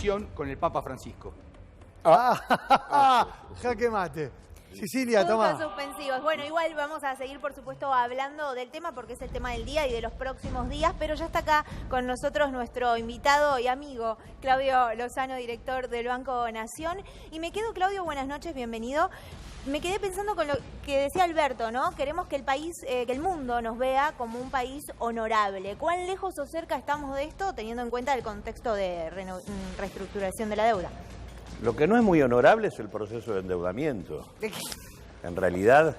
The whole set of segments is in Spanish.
conexión con el Papa Francisco. Jaque mate. Sicilia, toma. Puntos suspensivos. Bueno, igual vamos a seguir, por supuesto, hablando del tema porque es el tema del día y de los próximos días, pero ya está acá con nosotros nuestro invitado y amigo, Claudio Lozano, director del Banco Nación. Y me quedo, Claudio, buenas noches, bienvenido. Me quedé pensando con lo que decía Alberto, ¿no? Queremos que el país, que el mundo nos vea como un país honorable. ¿Cuán lejos o cerca estamos de esto, teniendo en cuenta el contexto de reestructuración de la deuda? Lo que no es muy honorable es el proceso de endeudamiento. En realidad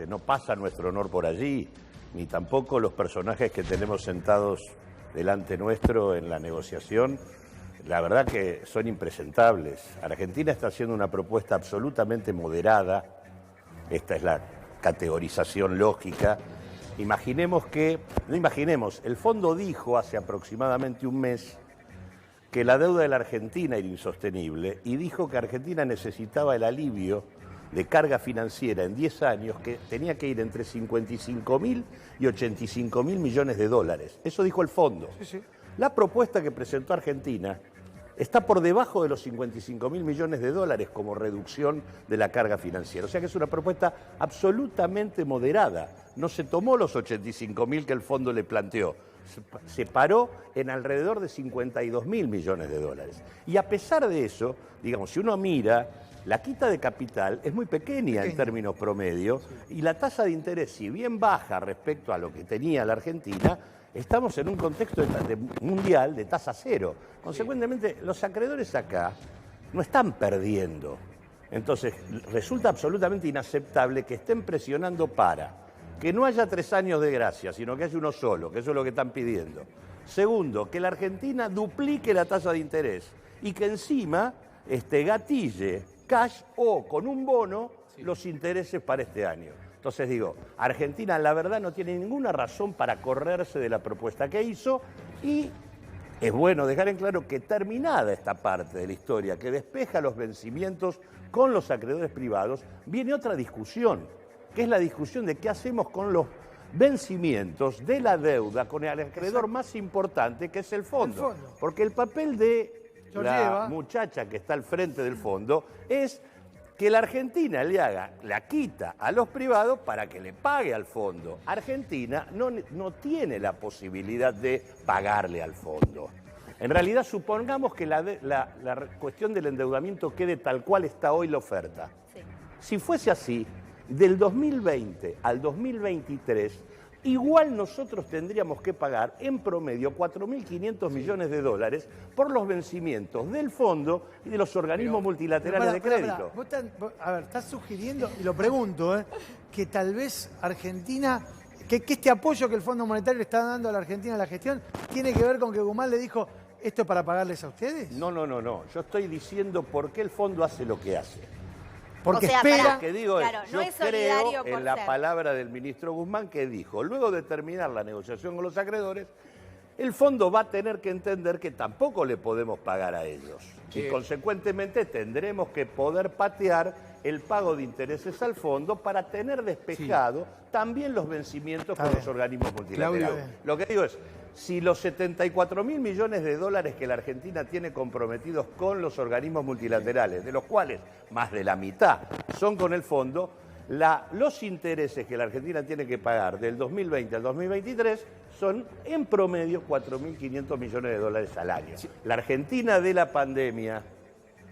no pasa nuestro honor por allí, ni tampoco los personajes que tenemos sentados delante nuestro en la negociación. La verdad que son impresentables. Argentina está haciendo una propuesta absolutamente moderada. Esta es la categorización lógica. El fondo dijo hace aproximadamente un mes que la deuda de la Argentina era insostenible y dijo que Argentina necesitaba el alivio de carga financiera en 10 años que tenía que ir entre 55.000 y 85.000 millones de dólares. Eso dijo el fondo. Sí. La propuesta que presentó Argentina está por debajo de los 55.000 millones de dólares como reducción de la carga financiera. O sea que es una propuesta absolutamente moderada. No se tomó los 85.000 que el fondo le planteó. Se paró en alrededor de 52.000 millones de dólares. Y a pesar de eso, digamos, si uno mira, la quita de capital es muy pequeña en términos promedio y la tasa de interés, si bien baja respecto a lo que tenía la Argentina, estamos en un contexto mundial de tasa cero. Consecuentemente, los acreedores acá no están perdiendo. Entonces, resulta absolutamente inaceptable que estén presionando para que no haya 3 años de gracia, sino que haya uno solo, que eso es lo que están pidiendo. Segundo, que la Argentina duplique la tasa de interés y que encima gatille cash o con un bono los intereses para este año. Entonces digo, Argentina la verdad no tiene ninguna razón para correrse de la propuesta que hizo y es bueno dejar en claro que terminada esta parte de la historia, que despeja los vencimientos con los acreedores privados, viene otra discusión, que es la discusión de qué hacemos con los vencimientos de la deuda con el acreedor más importante, que es el fondo. Porque el papel de la muchacha que está al frente del fondo es que la Argentina le haga la quita a los privados para que le pague al fondo. Argentina no tiene la posibilidad de pagarle al fondo. En realidad, supongamos que la cuestión del endeudamiento quede tal cual está hoy la oferta. Sí. Si fuese así, del 2020 al 2023, igual nosotros tendríamos que pagar en promedio 4.500 millones de dólares por los vencimientos del fondo y de los organismos multilaterales de crédito. Estás sugiriendo, y lo pregunto, que tal vez Argentina, que este apoyo que el Fondo Monetario le está dando a la Argentina en la gestión, tiene que ver con que Guzmán le dijo, ¿esto es para pagarles a ustedes? No. Yo estoy diciendo por qué el fondo hace lo que hace. Porque lo que digo claro, yo creo en la palabra del ministro Guzmán que dijo, luego de terminar la negociación con los acreedores, el fondo va a tener que entender que tampoco le podemos pagar a ellos. Y consecuentemente tendremos que poder patear el pago de intereses al fondo para tener despejado también los vencimientos con los organismos multilaterales. Lo que digo es, si los 74.000 millones de dólares que la Argentina tiene comprometidos con los organismos multilaterales, de los cuales más de la mitad son con el fondo, los intereses que la Argentina tiene que pagar del 2020 al 2023 son en promedio 4.500 millones de dólares al año. La Argentina de la pandemia,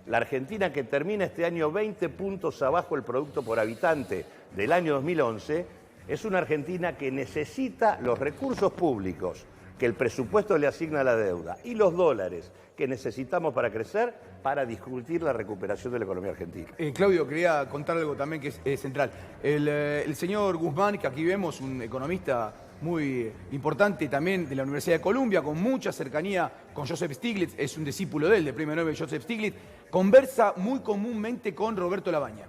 la Argentina que termina este año 20 puntos abajo el producto por habitante del año 2011, es una Argentina que necesita los recursos públicos que el presupuesto le asigna a la deuda y los dólares que necesitamos para crecer para discutir la recuperación de la economía argentina. Claudio, quería contar algo también que es central. El señor Guzmán, que aquí vemos, un economista muy importante también de la Universidad de Columbia, con mucha cercanía con Joseph Stiglitz, es un discípulo de él, del premio Nobel Joseph Stiglitz, conversa muy comúnmente con Roberto Labaña.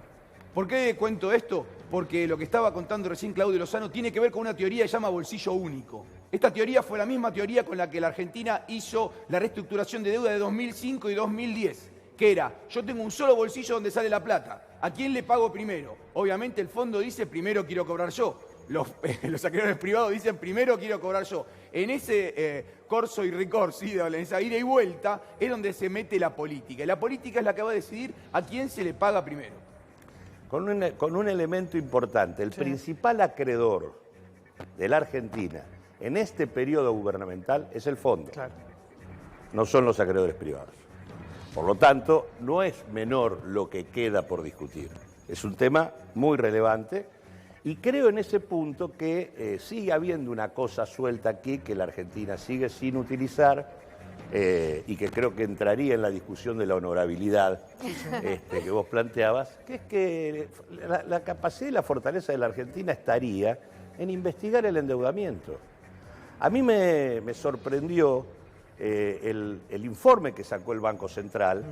¿Por qué cuento esto? Porque lo que estaba contando recién Claudio Lozano tiene que ver con una teoría que se llama bolsillo único. Esta teoría fue la misma teoría con la que la Argentina hizo la reestructuración de deuda de 2005 y 2010, que era, yo tengo un solo bolsillo donde sale la plata, ¿a quién le pago primero? Obviamente el fondo dice, primero quiero cobrar yo. los acreedores privados dicen, primero quiero cobrar yo. En ese corso y ricorso, en esa ida y vuelta, es donde se mete la política. Y la política es la que va a decidir a quién se le paga primero. Con un elemento importante, el principal acreedor de la Argentina en este periodo gubernamental es el fondo, no son los acreedores privados. Por lo tanto, no es menor lo que queda por discutir. Es un tema muy relevante y creo en ese punto que sigue habiendo una cosa suelta aquí que la Argentina sigue sin utilizar y que creo que entraría en la discusión de la honorabilidad que vos planteabas, que es que la capacidad y la fortaleza de la Argentina estaría en investigar el endeudamiento. A mí me sorprendió el informe que sacó el Banco Central,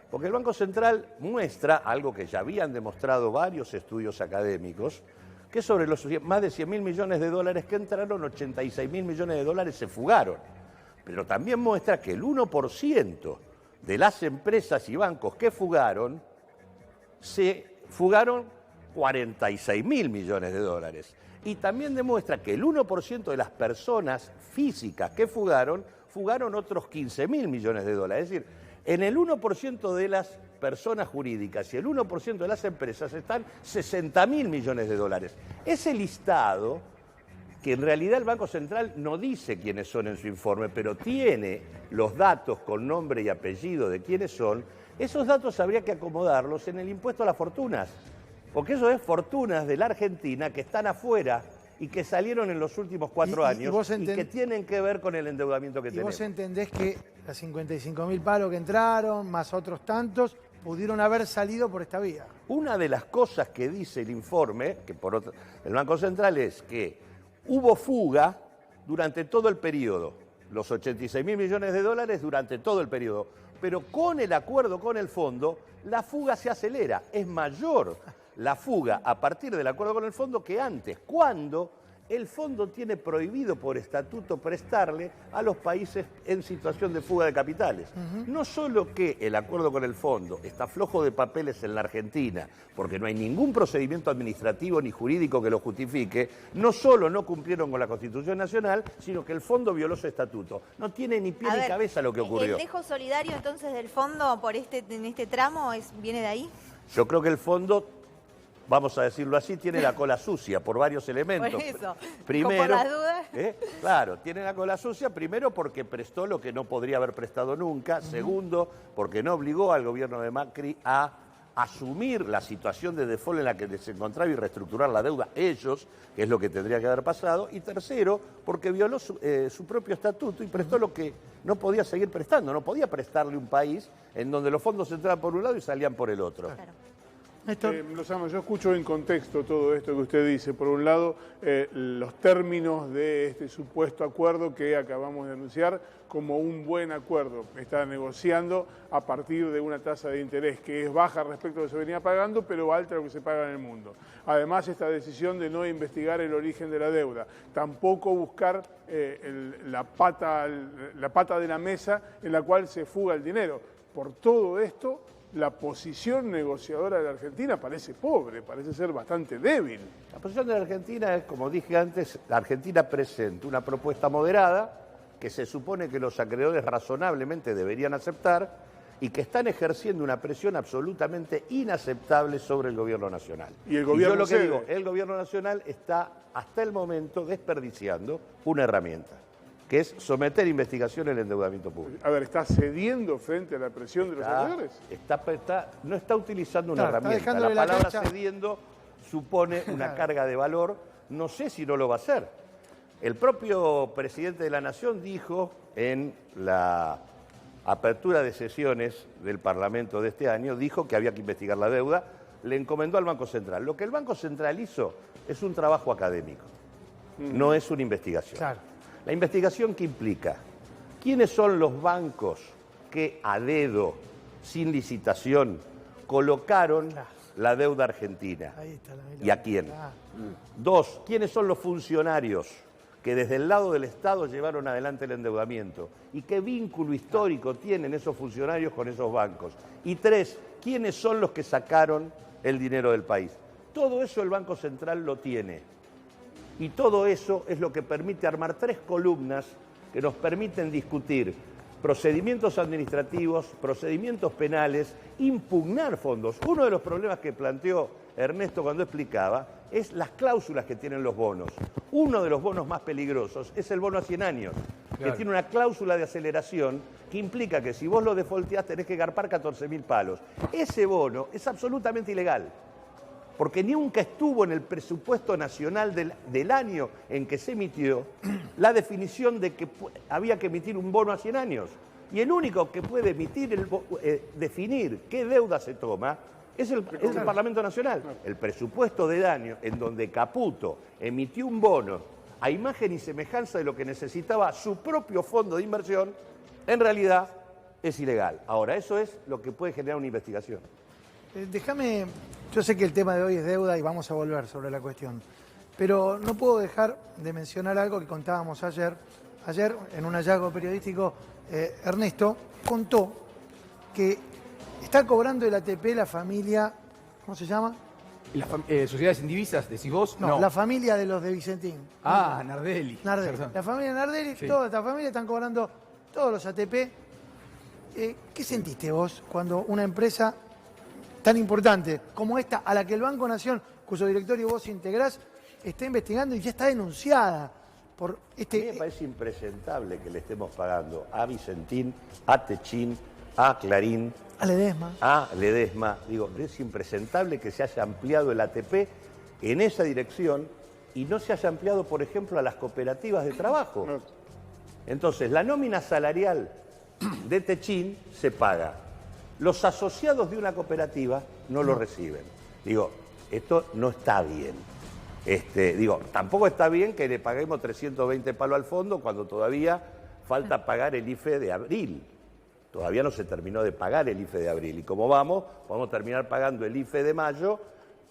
porque el Banco Central muestra algo que ya habían demostrado varios estudios académicos, que sobre los más de 100.000 millones de dólares que entraron, 86.000 millones de dólares se fugaron. Pero también muestra que el 1% de las empresas y bancos que fugaron, se fugaron 46.000 millones de dólares. Y también demuestra que el 1% de las personas físicas que fugaron otros 15.000 millones de dólares. Es decir, en el 1% de las personas jurídicas y el 1% de las empresas están 60.000 millones de dólares. Ese listado, que en realidad el Banco Central no dice quiénes son en su informe, pero tiene los datos con nombre y apellido de quiénes son, esos datos habría que acomodarlos en el impuesto a las fortunas. Porque eso es fortunas de la Argentina que están afuera y que salieron en los últimos 4 años y que tienen que ver con el endeudamiento que tenemos. ¿Y vos entendés que las 55.000 palos que entraron, más otros tantos, pudieron haber salido por esta vía? Una de las cosas que dice el informe, que el Banco Central, es que hubo fuga durante todo el periodo, los 86.000 millones de dólares durante todo el periodo, pero con el acuerdo con el fondo, la fuga se acelera, es mayor la fuga a partir del acuerdo con el fondo que antes, cuando el fondo tiene prohibido por estatuto prestarle a los países en situación de fuga de capitales. No solo que el acuerdo con el fondo está flojo de papeles en la Argentina, porque no hay ningún procedimiento administrativo ni jurídico que lo justifique, no solo no cumplieron con la Constitución Nacional, sino que el fondo violó su estatuto. No tiene ni pie ni cabeza lo que ocurrió. ¿El dejo solidario entonces del fondo en este tramo viene de ahí? Yo creo que el fondo, vamos a decirlo así, tiene la cola sucia por varios elementos. Por eso, primero, por las dudas. Claro, tiene la cola sucia, primero porque prestó lo que no podría haber prestado nunca, segundo porque no obligó al gobierno de Macri a asumir la situación de default en la que se encontraba y reestructurar la deuda ellos, que es lo que tendría que haber pasado, y tercero porque violó su propio estatuto y prestó lo que no podía seguir prestando, no podía prestarle un país en donde los fondos entraban por un lado y salían por el otro. Claro. Lozano, yo escucho en contexto todo esto que usted dice. Por un lado, los términos de este supuesto acuerdo que acabamos de anunciar como un buen acuerdo. Está negociando a partir de una tasa de interés que es baja respecto a lo que se venía pagando, pero alta a lo que se paga en el mundo. Además, esta decisión de no investigar el origen de la deuda, tampoco buscar la pata de la mesa en la cual se fuga el dinero. Por todo esto, la posición negociadora de la Argentina parece pobre, parece ser bastante débil. La posición de la Argentina es, como dije antes, la Argentina presenta una propuesta moderada que se supone que los acreedores razonablemente deberían aceptar y que están ejerciendo una presión absolutamente inaceptable sobre el gobierno nacional. Y el gobierno yo lo que digo, el gobierno nacional está hasta el momento desperdiciando una herramienta, que es someter a investigación el endeudamiento público. A ver, ¿está cediendo frente a la presión de los acreedores? No está utilizando una herramienta. La palabra cediendo supone una carga de valor. No sé si no lo va a hacer. El propio presidente de la Nación dijo en la apertura de sesiones del Parlamento de este año, dijo que había que investigar la deuda, le encomendó al Banco Central. Lo que el Banco Central hizo es un trabajo académico, no es una investigación. Claro. La investigación que implica quiénes son los bancos que a dedo, sin licitación, colocaron la deuda argentina. Ahí está y a quién. Dos, quiénes son los funcionarios que desde el lado del Estado llevaron adelante el endeudamiento y qué vínculo histórico tienen esos funcionarios con esos bancos. Y tres, quiénes son los que sacaron el dinero del país. Todo eso el Banco Central lo tiene. Y todo eso es lo que permite armar 3 columnas que nos permiten discutir procedimientos administrativos, procedimientos penales, impugnar fondos. Uno de los problemas que planteó Ernesto cuando explicaba es las cláusulas que tienen los bonos. Uno de los bonos más peligrosos es el bono a 100 años, que tiene una cláusula de aceleración que implica que si vos lo defaulteás tenés que garpar 14.000 palos. Ese bono es absolutamente ilegal, porque nunca estuvo en el presupuesto nacional del año en que se emitió la definición de que había que emitir un bono a 100 años. Y el único que puede emitir, definir qué deuda se toma es el Parlamento Nacional. El presupuesto del año en donde Caputo emitió un bono a imagen y semejanza de lo que necesitaba su propio fondo de inversión, en realidad es ilegal. Ahora, eso es lo que puede generar una investigación. Déjame, yo sé que el tema de hoy es deuda y vamos a volver sobre la cuestión, pero no puedo dejar de mencionar algo que contábamos ayer. Ayer, en un hallazgo periodístico, Ernesto contó que está cobrando el ATP la familia, ¿cómo se llama? ¿Las sociedades indivisas, decís vos? No, la familia de los de Vicentín. Ah, Nardelli. Nardelli. La familia Nardelli, sí. Toda esta familia están cobrando todos los ATP. ¿Qué sentiste vos cuando una empresa tan importante como esta, a la que el Banco Nación, cuyo directorio vos integrás, está investigando y ya está denunciada por este... A mí me parece impresentable que le estemos pagando a Vicentín, a Techín, a Clarín, a Ledesma. Digo, es impresentable que se haya ampliado el ATP en esa dirección y no se haya ampliado, por ejemplo, a las cooperativas de trabajo. Entonces, la nómina salarial de Techín se paga. Los asociados de una cooperativa no lo reciben. Digo, esto no está bien. Tampoco está bien que le paguemos 320 palos al fondo cuando todavía falta pagar el IFE de abril. Todavía no se terminó de pagar el IFE de abril. Y como vamos a terminar pagando el IFE de mayo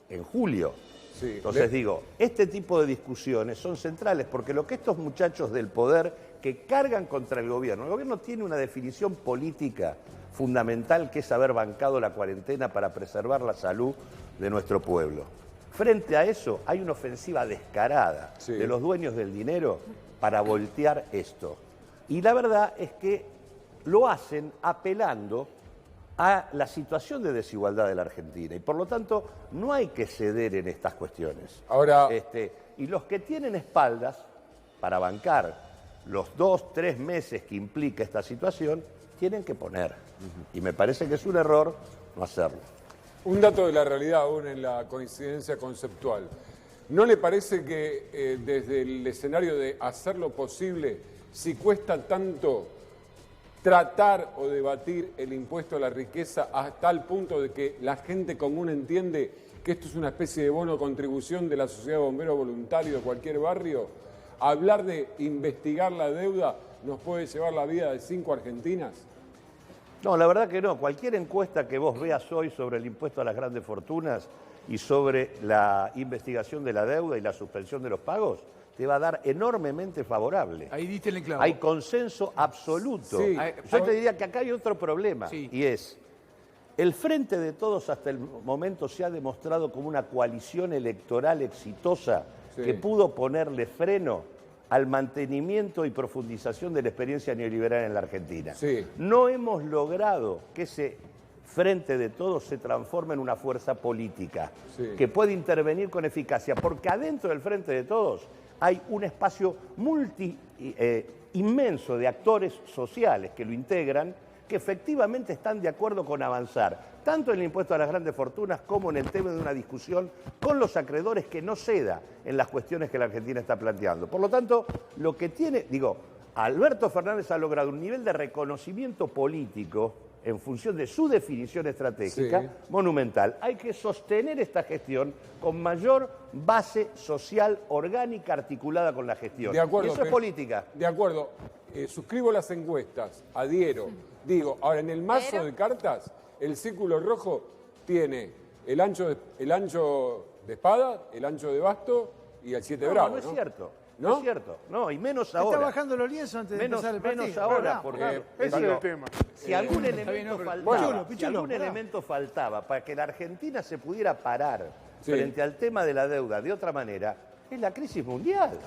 en julio. Sí. Entonces digo, este tipo de discusiones son centrales porque lo que estos muchachos del poder que cargan contra el gobierno tiene una definición política fundamental que es haber bancado la cuarentena para preservar la salud de nuestro pueblo. Frente a eso hay una ofensiva descarada de los dueños del dinero para voltear esto. Y la verdad es que lo hacen apelando a la situación de desigualdad de la Argentina y por lo tanto no hay que ceder en estas cuestiones. Ahora, y los que tienen espaldas para bancar los 2-3 meses que implica esta situación tienen que poner. Y me parece que es un error no hacerlo. Un dato de la realidad aún en la coincidencia conceptual. ¿No le parece que desde el escenario de hacer lo posible, si cuesta tanto tratar o debatir el impuesto a la riqueza hasta el punto de que la gente común entiende que esto es una especie de bono contribución de la sociedad de bomberos voluntarios de cualquier barrio? Hablar de investigar la deuda nos puede llevar la vida de 5 argentinas. No, la verdad que no. Cualquier encuesta que vos veas hoy sobre el impuesto a las grandes fortunas y sobre la investigación de la deuda y la suspensión de los pagos, te va a dar enormemente favorable. Ahí diste el clavo. Hay consenso absoluto. Sí. Yo te diría que acá hay otro problema, y es, el Frente de Todos hasta el momento se ha demostrado como una coalición electoral exitosa que pudo ponerle freno al mantenimiento y profundización de la experiencia neoliberal en la Argentina. No hemos logrado que ese Frente de Todos se transforme en una fuerza política que puede intervenir con eficacia, porque adentro del Frente de Todos hay un espacio inmenso de actores sociales que lo integran, que efectivamente están de acuerdo con avanzar, tanto en el impuesto a las grandes fortunas como en el tema de una discusión con los acreedores que no ceda en las cuestiones que la Argentina está planteando. Por lo tanto, lo que tiene, Alberto Fernández ha logrado un nivel de reconocimiento político en función de su definición estratégica monumental. Hay que sostener esta gestión con mayor base social, orgánica, articulada con la gestión. De acuerdo, y eso es política. De acuerdo. Suscribo las encuestas, adhiero. Digo, ahora en el mazo de cartas, el círculo rojo tiene el ancho de espada, el ancho de basto y el 7 bravo. No es cierto. ¿No? No es cierto. No, y menos ahora. Está bajando los lienzos antes de empezar el partido. Menos ahora, porque ese es el tema. Si algún elemento faltaba para que la Argentina se pudiera parar frente al tema de la deuda de otra manera, es la crisis mundial.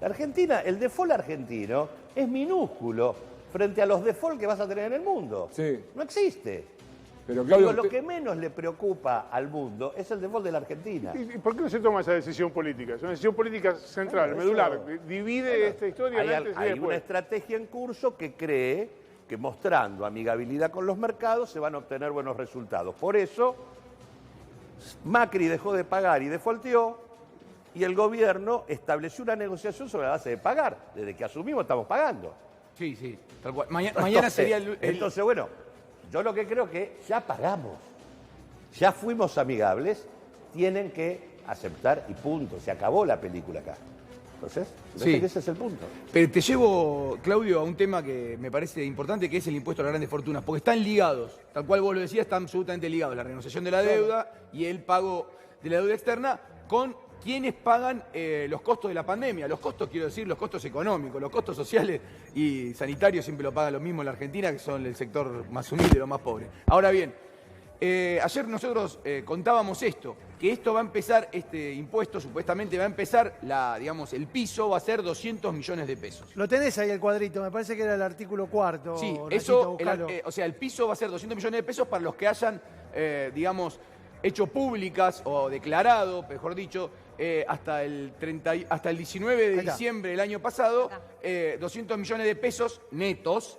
La Argentina, el default argentino es minúsculo frente a los default que vas a tener en el mundo. Sí. No existe. Pero Claudio, Lo que menos le preocupa al mundo es el default de la Argentina. ¿Y por qué no se toma esa decisión política? Es una decisión política central, Bueno, medular. eso- Divide esta historia en antes y Hay una después. estrategia en curso que cree que mostrando amigabilidad con los mercados se van a obtener buenos resultados. Por eso, Macri dejó de pagar y defaulteó, y el gobierno estableció una negociación sobre la base de pagar. Desde que asumimos estamos pagando. Sí, sí, tal cual. Mañana sería el... Entonces, bueno, yo lo que creo es que ya pagamos, ya fuimos amigables, tienen que aceptar y punto. Se acabó la película acá. Entonces, me parece que ese es el punto. Pero te llevo, Claudio, a un tema que me parece importante, que es el impuesto a las grandes fortunas, porque están ligados, tal cual vos lo decías, están absolutamente ligados, la renegociación de la deuda y el pago de la deuda externa con quienes pagan los costos de la pandemia. Los costos, quiero decir, los costos económicos, los costos sociales y sanitarios siempre lo pagan lo mismo en la Argentina, que son el sector más humilde, los más pobres. Ahora bien, ayer nosotros contábamos esto, que esto va a empezar, este impuesto supuestamente va a empezar, el piso va a ser 200 millones de pesos. Lo tenés ahí el cuadrito, me parece que era el artículo 4. Sí, Nachito, eso, buscalo. el piso va a ser 200 millones de pesos para los que hayan, hecho públicas o declarado, mejor dicho, hasta el 19 de Ahí está. diciembre del año pasado, 200 millones de pesos netos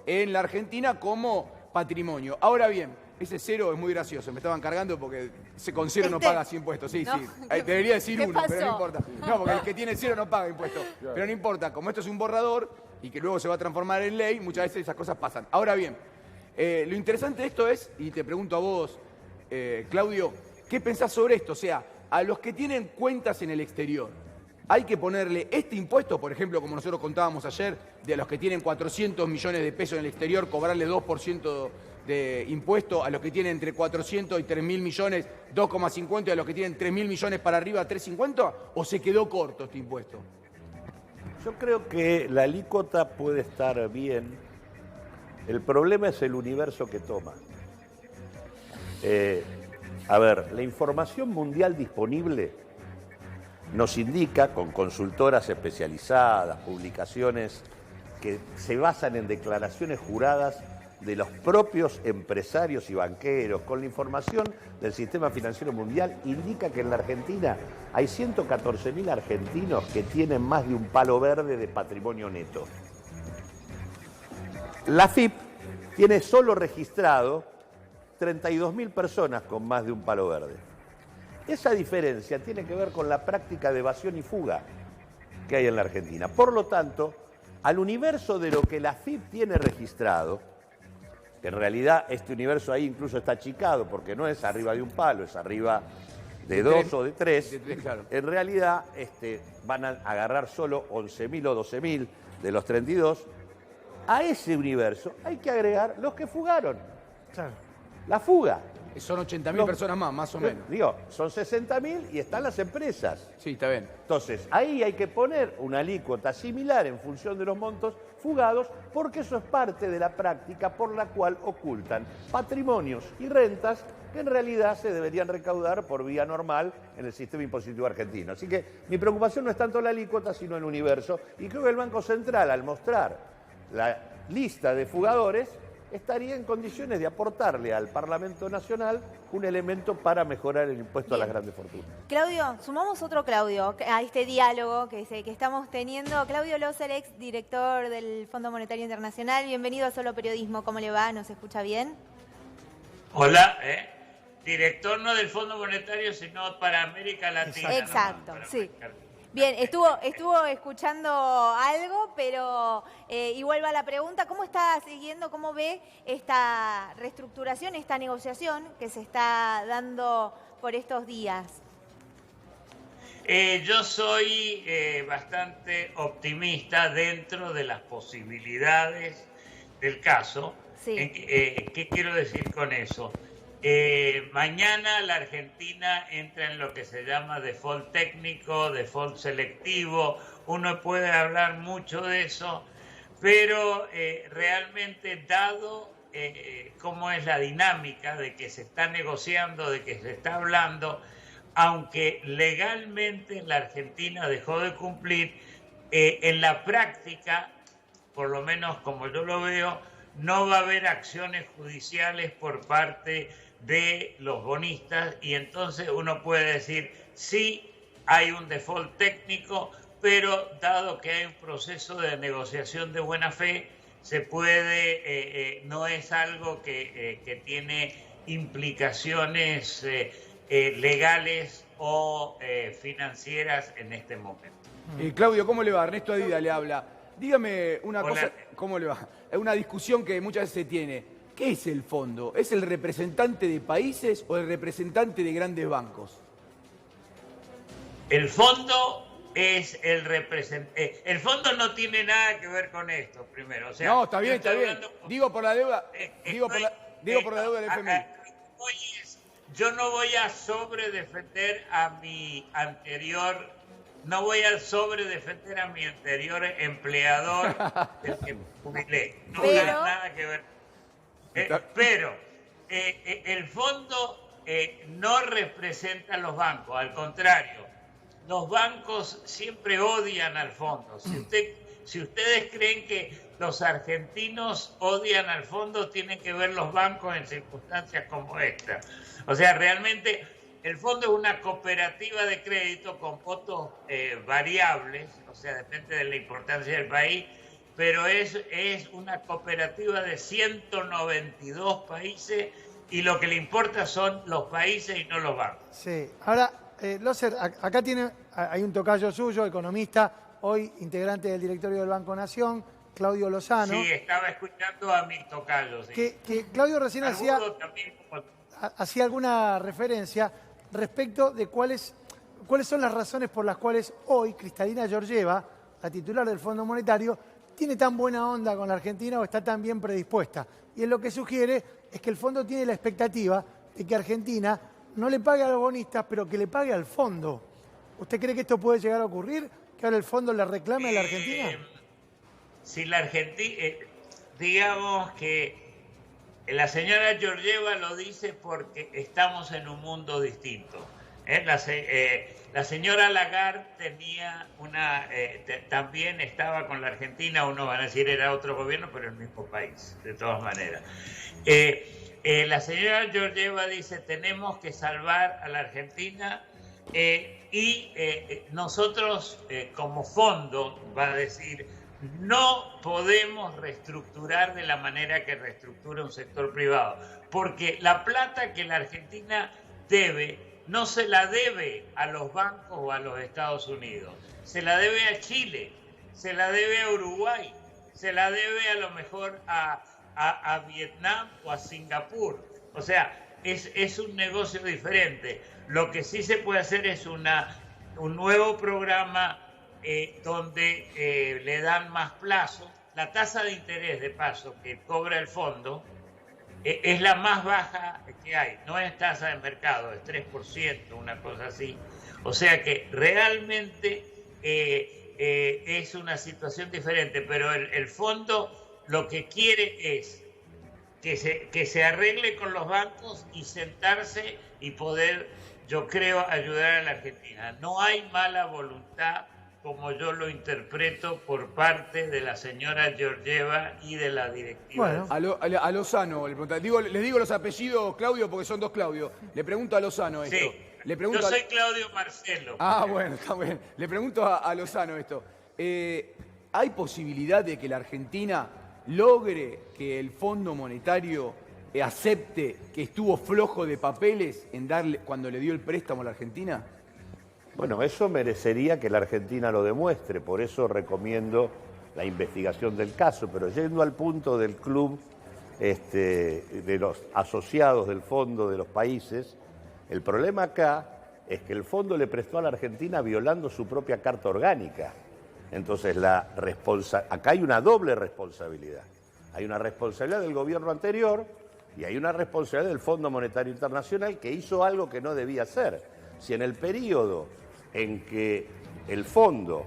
en la Argentina como patrimonio. Ahora bien, ese cero es muy gracioso, me estaban cargando porque con cero no pagas impuestos. Sí, No. sí. Debería decir ¿Qué uno, pero no pasó? importa. No, porque el que tiene cero no paga impuestos. Pero no importa, como esto es un borrador y que luego se va a transformar en ley, muchas veces esas cosas pasan. Ahora bien, lo interesante de esto es, y te pregunto a vos, Claudio, ¿qué pensás sobre esto? O sea, a los que tienen cuentas en el exterior, ¿hay que ponerle este impuesto, por ejemplo, como nosotros contábamos ayer, de a los que tienen 400 millones de pesos en el exterior, cobrarle 2% de impuesto, a los que tienen entre 400 y 3.000 millones, 2,50, y a los que tienen 3.000 millones para arriba, 3,50? ¿O se quedó corto este impuesto? Yo creo que la alícuota puede estar bien. El problema es el universo que toma. La información mundial disponible nos indica, con consultoras especializadas, publicaciones que se basan en declaraciones juradas de los propios empresarios y banqueros, con la información del sistema financiero mundial, indica que en la Argentina hay 114.000 argentinos que tienen más de un palo verde de patrimonio neto. La AFIP tiene solo registrado 32.000 personas con más de un palo verde. Esa diferencia tiene que ver con la práctica de evasión y fuga que hay en la Argentina. Por lo tanto, al universo de lo que la AFIP tiene registrado, que en realidad este universo ahí incluso está achicado porque no es arriba de un palo, es arriba de dos o de tres, claro. en realidad van a agarrar solo 11.000 o 12.000 de los 32. A ese universo hay que agregar los que fugaron. Claro. La fuga. Son 80.000 personas más o menos. Digo, son 60.000 y están las empresas. Sí, está bien. Entonces, ahí hay que poner una alícuota similar en función de los montos fugados, porque eso es parte de la práctica por la cual ocultan patrimonios y rentas que en realidad se deberían recaudar por vía normal en el sistema impositivo argentino. Así que mi preocupación no es tanto la alícuota, sino el universo. Y creo que el Banco Central, al mostrar la lista de fugadores, estaría en condiciones de aportarle al Parlamento Nacional un elemento para mejorar el impuesto a las grandes fortunas. Claudio, sumamos otro Claudio a este diálogo que estamos teniendo. Claudio Loser, ex director del Fondo Monetario Internacional. Bienvenido a Solo Periodismo. ¿Cómo le va? ¿Nos escucha bien? Hola, director no del Fondo Monetario, sino para América Latina. Exacto, nomás, sí. Bien, estuvo escuchando algo, pero igual va la pregunta, ¿cómo está siguiendo, cómo ve esta reestructuración, esta negociación que se está dando por estos días? Yo soy bastante optimista dentro de las posibilidades del caso. Sí. ¿Qué quiero decir con eso? Mañana la Argentina entra en lo que se llama default técnico, default selectivo. Uno puede hablar mucho de eso, pero realmente dado cómo es la dinámica de que se está negociando, de que se está hablando, aunque legalmente la Argentina dejó de cumplir, en la práctica, por lo menos como yo lo veo, no va a haber acciones judiciales por parte de los bonistas y entonces uno puede decir, sí, hay un default técnico, pero dado que hay un proceso de negociación de buena fe, se puede, no es algo que tiene implicaciones legales o financieras en este momento. Claudio, ¿cómo le va? Ernesto Adida le habla. Dígame una Hola. cosa, ¿cómo le va? Es una discusión que muchas veces se tiene. ¿Qué es el fondo? ¿Es el representante de países o el representante de grandes bancos? El fondo es el representante. El fondo no tiene nada que ver con esto, primero. O sea, No, está bien, yo está estoy bien. hablando- Digo por la deuda, digo por la deuda del FMI. Yo no voy a sobredefender a mi anterior, no voy a sobredefender a mi anterior empleador del que me jubilé. No Pero- tiene nada que ver. Pero el fondo no representa a los bancos, al contrario. Los bancos siempre odian al fondo. Si ustedes creen que los argentinos odian al fondo, tienen que ver los bancos en circunstancias como esta. O sea, realmente el fondo es una cooperativa de crédito con votos variables, o sea, depende de la importancia del país, pero es una cooperativa de 192 países y lo que le importa son los países y no los bancos. Sí. Ahora, Loser, acá hay un tocayo suyo, economista, hoy integrante del directorio del Banco Nación, Claudio Lozano. Sí, estaba escuchando a mi tocayo. Sí. Que Claudio recién hacía alguna referencia respecto de cuáles son las razones por las cuales hoy Cristalina Georgieva, la titular del Fondo Monetario, tiene tan buena onda con la Argentina o está tan bien predispuesta. Y él lo que sugiere es que el fondo tiene la expectativa de que Argentina no le pague a los bonistas, pero que le pague al fondo. ¿Usted cree que esto puede llegar a ocurrir? ¿Que ahora el fondo le reclame a la Argentina? Si la Argentina, digamos que la señora Georgieva lo dice porque estamos en un mundo distinto. La señora Lagarde tenía también estaba con la Argentina, uno van a decir era otro gobierno, pero el mismo país, de todas maneras. La señora Georgieva dice tenemos que salvar a la Argentina y nosotros como fondo, va a decir, no podemos reestructurar de la manera que reestructura un sector privado, porque la plata que la Argentina debe no se la debe a los bancos o a los Estados Unidos, se la debe a Chile, se la debe a Uruguay, se la debe a lo mejor a Vietnam o a Singapur. O sea, es un negocio diferente. Lo que sí se puede hacer es un nuevo programa donde le dan más plazo. La tasa de interés, de paso, que cobra el fondo es la más baja que hay. No es tasa de mercado, es 3%, una cosa así. O sea que realmente es una situación diferente, pero el fondo lo que quiere es que se arregle con los bancos y sentarse y poder, yo creo, ayudar a la Argentina. No hay mala voluntad, como yo lo interpreto, por parte de la señora Georgieva y de la directiva. Bueno. A Lozano, les digo los apellidos, Claudio, porque son dos Claudio. Le pregunto a Lozano esto. Sí, yo soy Claudio Marcelo. Bueno, está bien. Le pregunto a Lozano esto. ¿Hay posibilidad de que la Argentina logre que el Fondo Monetario acepte que estuvo flojo de papeles en darle cuando le dio el préstamo a la Argentina? Bueno, eso merecería que la Argentina lo demuestre, por eso recomiendo la investigación del caso, pero yendo al punto del club de los asociados del fondo de los países, el problema acá es que el fondo le prestó a la Argentina violando su propia carta orgánica. Entonces, acá hay una doble responsabilidad. Hay una responsabilidad del gobierno anterior y hay una responsabilidad del Fondo Monetario Internacional que hizo algo que no debía hacer. Si en el periodo en que el fondo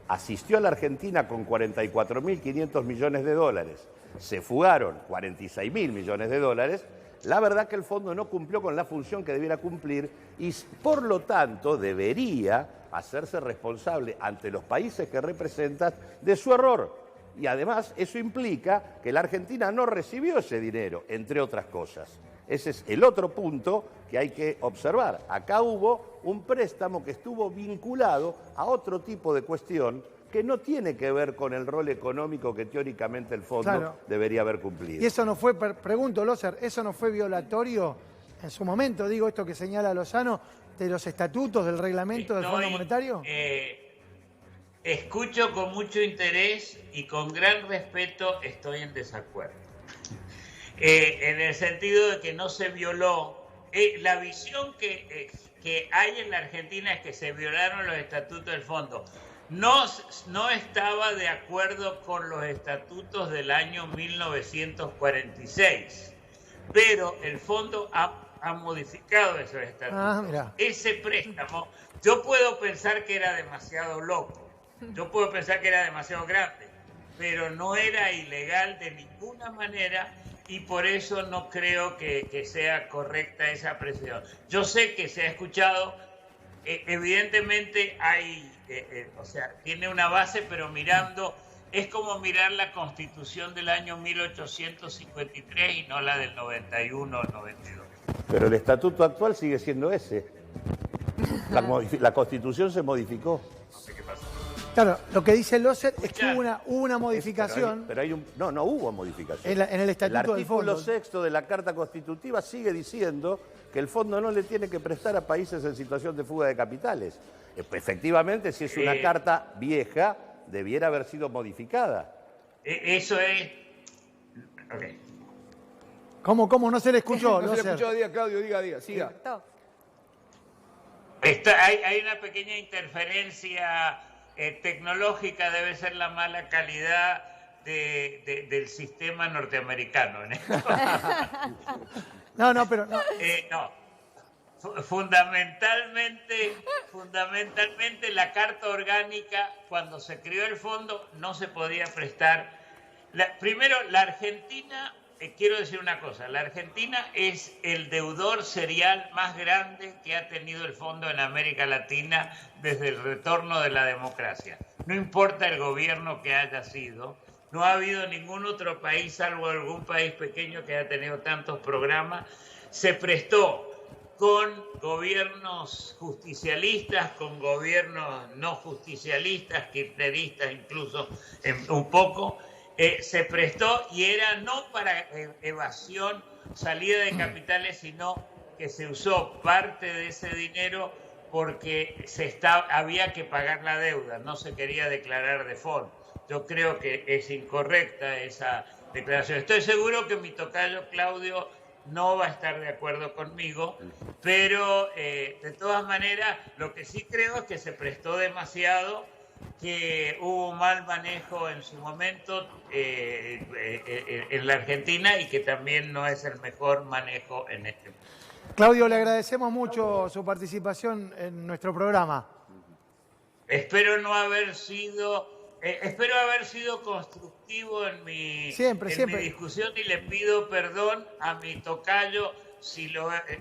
asistió a la Argentina con 44.500 millones de dólares, se fugaron 46.000 millones de dólares, La verdad que el fondo no cumplió con la función que debiera cumplir y por lo tanto debería hacerse responsable ante los países que representan de su error. Y además eso implica que la Argentina no recibió ese dinero, entre otras cosas. Ese es el otro punto que hay que observar. Acá hubo un préstamo que estuvo vinculado a otro tipo de cuestión que no tiene que ver con el rol económico que teóricamente el fondo debería haber cumplido. Y eso no fue, pregunto, Loser, ¿eso no fue violatorio en su momento, digo esto que señala Lozano, de los estatutos, del reglamento del Fondo Monetario? Escucho con mucho interés y con gran respeto, estoy en desacuerdo. En el sentido de que no se violó. La visión que hay en la Argentina es que se violaron los estatutos del fondo. No estaba de acuerdo con los estatutos del año 1946, pero el fondo ha modificado esos estatutos. Ese préstamo, yo puedo pensar que era demasiado loco, yo puedo pensar que era demasiado grande, pero no era ilegal de ninguna manera y por eso no creo que sea correcta esa apreciación. Yo sé que se ha escuchado, evidentemente hay, o sea, tiene una base, pero mirando, es como mirar la Constitución del año 1853 y no la del 91 o 92. Pero el estatuto actual sigue siendo ese. La Constitución se modificó. No sé qué pasó. Claro, lo que dice Loser es que hubo una modificación. No hubo modificación. En el estatuto del fondo. El artículo 6 de la Carta Constitutiva sigue diciendo que el fondo no le tiene que prestar a países en situación de fuga de capitales. Efectivamente, si es una carta vieja, debiera haber sido modificada. Eso es... Okay. ¿Cómo? No se le escuchó. No se le escuchó, diga, Claudio, diga, siga. Hay una pequeña interferencia tecnológica, debe ser la mala calidad del sistema norteamericano. Pero... Fundamentalmente la Carta Orgánica, cuando se creó el fondo, no se podía prestar. Primero, la Argentina, quiero decir una cosa, la Argentina es el deudor serial más grande que ha tenido el fondo en América Latina desde el retorno de la democracia. No importa el gobierno que haya sido, no ha habido ningún otro país, salvo algún país pequeño que haya tenido tantos programas. Se prestó con gobiernos justicialistas, con gobiernos no justicialistas, kirchneristas incluso un poco, se prestó y era no para evasión, salida de capitales, sino que se usó parte de ese dinero porque había que pagar la deuda, no se quería declarar default. Yo creo que es incorrecta esa declaración. Estoy seguro que mi tocayo Claudio no va a estar de acuerdo conmigo, pero de todas maneras lo que sí creo es que se prestó demasiado, que hubo mal manejo en su momento en la Argentina y que también no es el mejor manejo en este momento. Claudio, le agradecemos mucho su participación en nuestro programa. Espero haber sido constructivo en mi discusión y le pido perdón a mi tocayo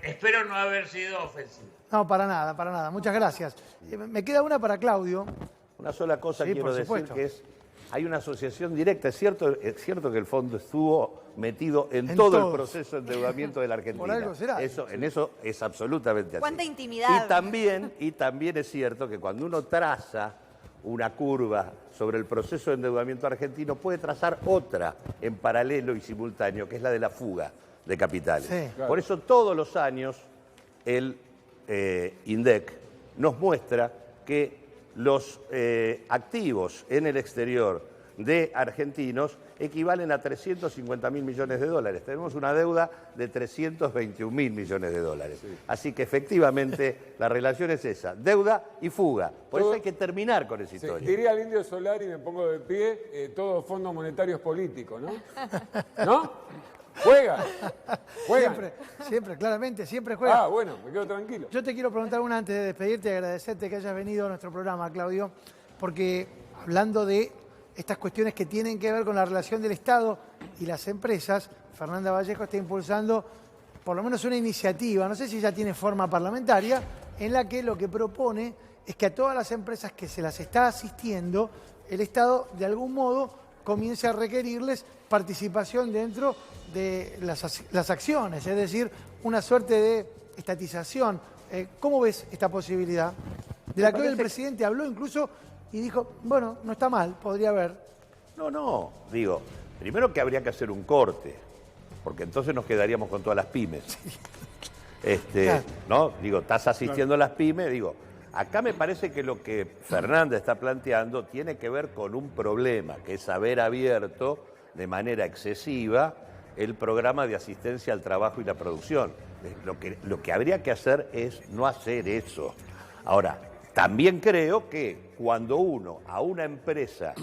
espero no haber sido ofensivo. No, para nada. Muchas gracias. Me queda una para Claudio. Una sola cosa quiero decir, que hay una asociación directa. Es cierto que el fondo estuvo metido en todo el proceso de endeudamiento de la Argentina. Por algo será. En eso es absolutamente así. ¿Cuánta intimidad? Y también es cierto que cuando uno traza una curva sobre el proceso de endeudamiento argentino, puede trazar otra en paralelo y simultáneo, que es la de la fuga de capitales. Sí, claro. Por eso todos los años el INDEC nos muestra que los activos en el exterior de argentinos equivalen a 350.000 millones de dólares. Tenemos una deuda de 321.000 millones de dólares. Sí. Así que efectivamente la relación es esa, deuda y fuga. Por eso hay que terminar con esa historia. Diría el Indio Solari, y me pongo de pie, todos fondos monetarios políticos, ¿no? ¿No? Juega. Siempre, claramente, siempre juega. Ah, bueno, me quedo tranquilo. Yo te quiero preguntar una antes de despedirte y agradecerte que hayas venido a nuestro programa, Claudio, porque hablando de estas cuestiones que tienen que ver con la relación del Estado y las empresas, Fernanda Vallejo está impulsando por lo menos una iniciativa, no sé si ya tiene forma parlamentaria, en la que lo que propone es que a todas las empresas que se las está asistiendo, el Estado de algún modo comience a requerirles participación dentro de las acciones, es decir, una suerte de estatización. ¿Cómo ves esta posibilidad? De la que hoy el presidente habló incluso y dijo, bueno, no está mal, podría haber. No, digo, primero que habría que hacer un corte, porque entonces nos quedaríamos con todas las pymes. Claro. ¿No? Digo, estás asistiendo a las pymes, digo, acá me parece que lo que Fernández está planteando tiene que ver con un problema, que es haber abierto de manera excesiva el programa de asistencia al trabajo y la producción. Lo que habría que hacer es no hacer eso. Ahora, también creo que cuando uno a una empresa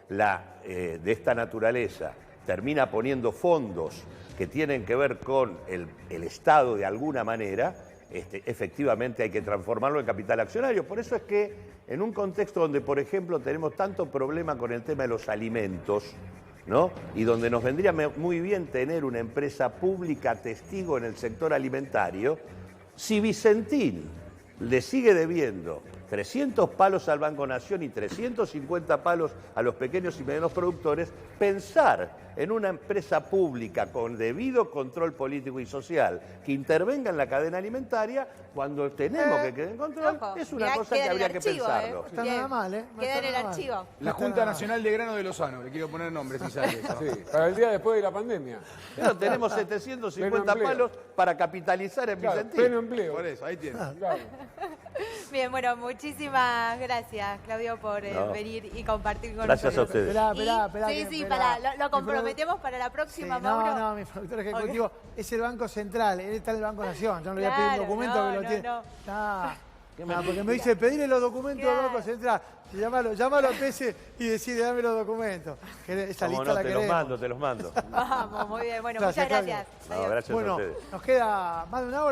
de esta naturaleza termina poniendo fondos que tienen que ver con el Estado de alguna manera, efectivamente hay que transformarlo en capital accionario. Por eso es que en un contexto donde, por ejemplo, tenemos tanto problema con el tema de los alimentos, ¿no? Y donde nos vendría muy bien tener una empresa pública testigo en el sector alimentario, si Vicentín le sigue debiendo 300 palos al Banco Nación y 350 palos a los pequeños y medianos productores, pensar en una empresa pública con debido control político y social que intervenga en la cadena alimentaria cuando tenemos que quedar en control, es una cosa que habría que pensarlo. No está nada mal, ¿eh? No Queda está en el nada mal. archivo. La Junta Nacional de Grano de Lozano, le quiero poner nombre si sale eso. Sí, para el día después de la pandemia. Pero tenemos 750 Pleno empleo. palos para capitalizar en Claro, Vicentín. pleno empleo. Por eso, ahí tiene. Claro. Bien, bueno, muchísimas gracias, Claudio, por No. venir y compartir con Gracias a nosotros. ustedes. Esperá, Sí, que- sí, esperá. lo comprometemos para la Sí, próxima, Mauro. no, mi productor ejecutivo es el Banco Central, él está en el Banco Nación. Yo no le voy a pedir Claro, un documento no, que lo no, tiene. no. Porque me dice, pedirle los documentos al Banco Claro. Central. Llámalo a Pese y decide, dame los documentos. Que esa Cómo lista no, la te los queremos. mando, te los mando. Vamos, muy bien. Bueno, Gracias, muchas gracias. No, Adiós. gracias a Bueno, ustedes. nos queda más de una hora.